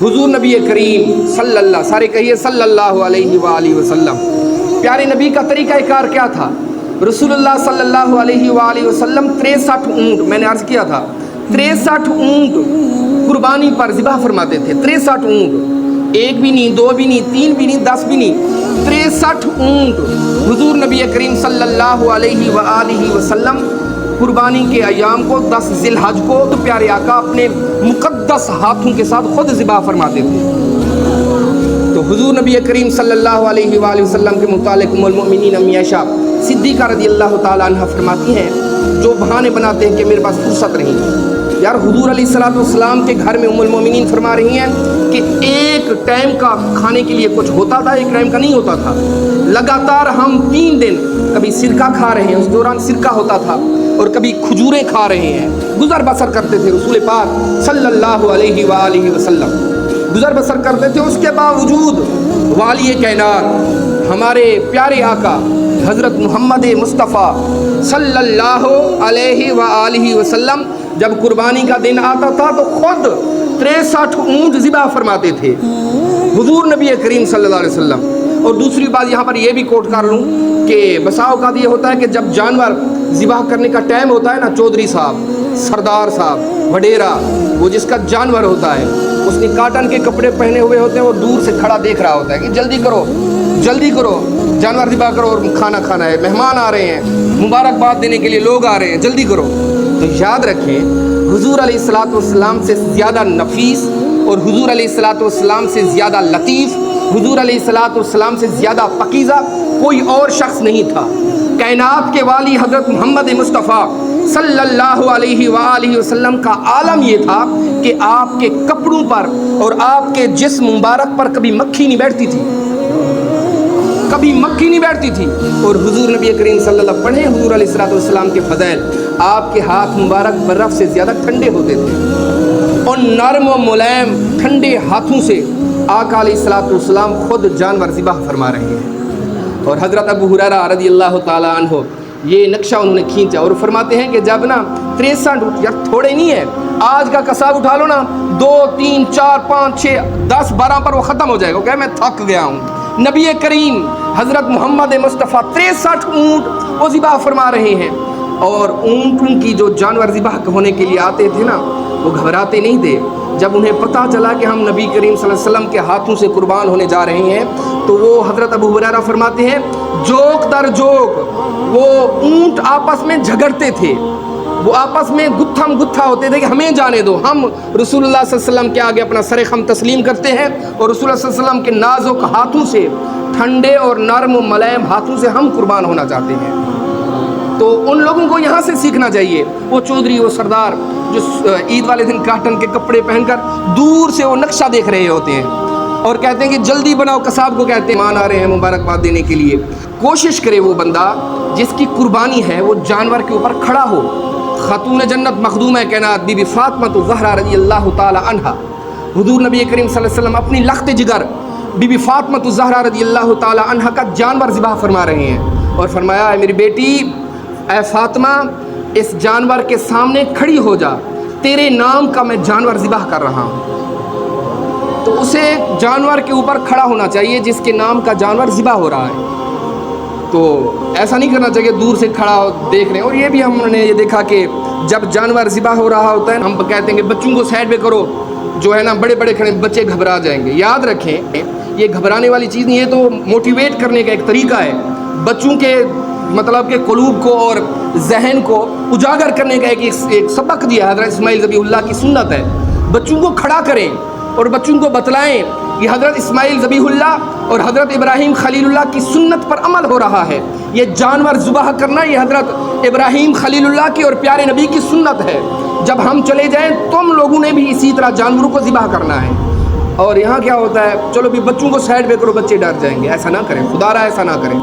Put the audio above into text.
हुजूर नबी करीम सल्लल्लाहु सारे कहिए सल्लल्लाहु अलैहि वआलिहि वसल्लम। प्यारे नबी का तरीक़ाकार क्या था? रसूलुल्लाह सल्लल्लाहु अलैहि वआलिहि वसल्लम 63 ऊँट, मैंने अर्ज़ किया था 63 ऊँट कुर्बानी पर ज़िबा फरमाते थे। 63 ऊँट, एक भी नहीं, दो भी नहीं, तीन भी नहीं, 10 भी नहीं, 63 ऊँट हुजूर नबी करीम सल्लल्लाहु अलैहि वआलिहि वसल्लम कुर्बानी के अयाम को 10 ज़िलहज को तो प्यारे आका अपने मुक़द्दस हाथों के साथ खुद ज़िबा फरमाते थे। तो हुजूर नबी करीम सल्लल्लाहु अलैहि वसल्लम के मुतालिक उम्मुल मोमिनीन अम्मी आयशा सिद्दीक़ा रज़ियल्लाहु ताला अन्हा फरमाती हैं, जो बहाने बनाते हैं कि मेरे पास फुर्सत नहीं। यार हुजूर अलैहिस्सलातु वस्सलाम के घर में उम्मुल मोमिनीन फरमा रही हैं कि एक टाइम का खाने के लिए कुछ होता था, एक टाइम का नहीं होता था। लगातार हम 3 दिन कभी सिरका खा रहे हैं, उस दौरान सिरका होता था, और कभी खजूरें खा रहे हैं। गुज़र बसर करते थे रसूल पाक सल्लल्लाहु अलैहि वसल्लम, गुज़र बसर करते थे। उसके बावजूद वाली कायनात हमारे प्यारे आका हज़रत मोहम्मद मुस्तफ़ा सल्लल्लाहु अलैहि वसल्लम जब कुर्बानी का दिन आता था तो खुद 63 ऊँट ज़िबा फरमाते थे हुजूर नबी करीम सल्लल्लाहु अलैहि वसल्लम। और दूसरी बात यहाँ पर यह भी कोट कर लूँ कि बसाओ का ये होता है कि जब जानवर ज़िबा करने का टाइम होता है ना, चौधरी साहब, सरदार साहब, वडेरा, वो जिसका जानवर होता है उसने काटन के कपड़े पहने हुए होते हैं, वो दूर से खड़ा देख रहा होता है कि जल्दी करो जल्दी करो, जानवर ज़िबा करो और खाना खाना है, मेहमान आ रहे हैं, मुबारकबाद देने के लिए लोग आ रहे हैं, जल्दी करो। तो याद रखें हुजूर अलैहिस्सलातु वस्सलाम से ज़्यादा नफीस और हुजूर अलैहिस्सलातु वस्सलाम से ज़्यादा लतीफ़, हुजूर अलैहिस्सलातु वस्सलाम से ज़्यादा पाकीज़ा कोई और शख्स नहीं था। कायनात के वाली हज़रत मोहम्मद मुस्तफ़ा सल्लल्लाहु अलैहि वसल्लम का आलम ये था कि आपके कपड़ों पर और आपके जिस्म मुबारक पर कभी मक्खी नहीं बैठती थी, कभी मक्खी नहीं बैठती थी। और हुजूर नबी करीम सल्लल्लाहु पढ़े हुजूर अलैहिस्सलातु वस्सलाम के फ़ज़ैल, आपके हाथ मुबारक बर्फ़ से ज़्यादा ठंडे होते थे और नरम व मुलायम ठंडे हाथों से आका अलैहिस्सलातु वस्सलाम खुद जानवर ज़िबा फरमा रहे हैं। और हज़रत अबू हुरैरा रज़ियल्लाहु ताला अन्हु ये नक्शा उन्होंने खींचा और फरमाते हैं कि जब ना 63 ऊँट, यार थोड़े नहीं है, आज का कसाब उठा लो ना, 2 3 4 5 6 10 12 पर वो ख़त्म हो जाएगा। क्या मैं थक गया हूँ। नबी करीम हज़रत मोहम्मद मुस्तफ़ा 63 ऊँट वो ज़िबा फरमा रहे हैं। और ऊँटों की जो जानवर ज़िबा होने के लिए आते थे ना, वो घबराते नहीं थे। जब उन्हें पता चला कि हम नबी करीम सल्लल्लाहु अलैहि वसल्लम के हाथों से कुर्बान होने जा रहे हैं, तो वो हज़रत अबू हुरैरा फरमाते हैं, जोक दर जोक वो ऊँट आपस में झगड़ते थे, वो आपस में गुत्थम गुत्था होते थे कि हमें जाने दो, हम रसूलुल्लाह सल्लल्लाहु अलैहि वसल्लम के आगे अपना सर खम तस्लीम करते हैं और रसूलुल्लाह सल्लल्लाहु अलैहि वसल्लम के नाजुक हाथों से, ठंडे और नरम व मुलायम हाथों से हम कुर्बान होना चाहते हैं। तो उन लोगों को यहाँ से सीखना चाहिए। वो चौधरी, वो सरदार जो ईद वाले दिन काटन के कपड़े पहनकर दूर से वो नक्शा देख रहे होते हैं और कहते हैं कि जल्दी बनाओ, कसाब को कहते हैं मान आ रहे हैं मुबारकबाद देने के लिए। कोशिश करे वो बंदा जिसकी कुर्बानी है वो जानवर के ऊपर खड़ा हो। खातून जन्नत मखदूम कायनात बीबी फातिमा ज़हरा रज़ियल्लाहु ताला अन्हा, हुजूर नबी करीम सल्लल्लाहु अलैहि वसल्लम अपनी लख्त जिगर बीबी फातिमा ज़हरा रज़ियल्लाहु ताला अन्हा का जानवर ज़िबा फरमा रहे हैं और फरमाया, मेरी बेटी ऐ फातिमा, इस जानवर के सामने खड़ी हो जा, तेरे नाम का मैं जानवर ज़िबा कर रहा हूँ। तो उसे जानवर के ऊपर खड़ा होना चाहिए जिसके नाम का जानवर ज़िबा हो रहा है। तो ऐसा नहीं करना चाहिए दूर से खड़ा हो देख रहे हैं। और ये भी हमने ये देखा कि जब जानवर ज़िबा हो रहा होता है, हम कहते हैं कि बच्चों को साइड में करो, जो है ना बड़े बड़े खड़े बच्चे घबरा जाएंगे। याद रखें ये घबराने वाली चीज़ नहीं है, तो मोटिवेट करने का एक तरीका है। बच्चों के मतलब के क़ुलूब को और जहन को उजागर करने का एक सबक दिया हज़रत इस्माइल ज़बीहुल्लाह की सुन्नत है। बच्चों को खड़ा करें और बच्चों को बतलाएं कि हज़रत इस्माइल ज़बीहुल्लाह और हज़रत इब्राहीम खलीलुल्लाह की सुन्नत पर अमल हो रहा है। ये जानवर ज़ुबाह करना ये हज़रत इब्राहीम खलीलुल्लाह की और प्यारे नबी की सुन्नत है। जब हम चले जाएं तुम लोगों ने भी इसी तरह जानवरों को ज़िबाह करना है। और यहाँ क्या होता है, चलो भी बच्चों को साइड में करो, बच्चे डर जाएंगे। ऐसा ना करें, खुदारा ऐसा ना करें।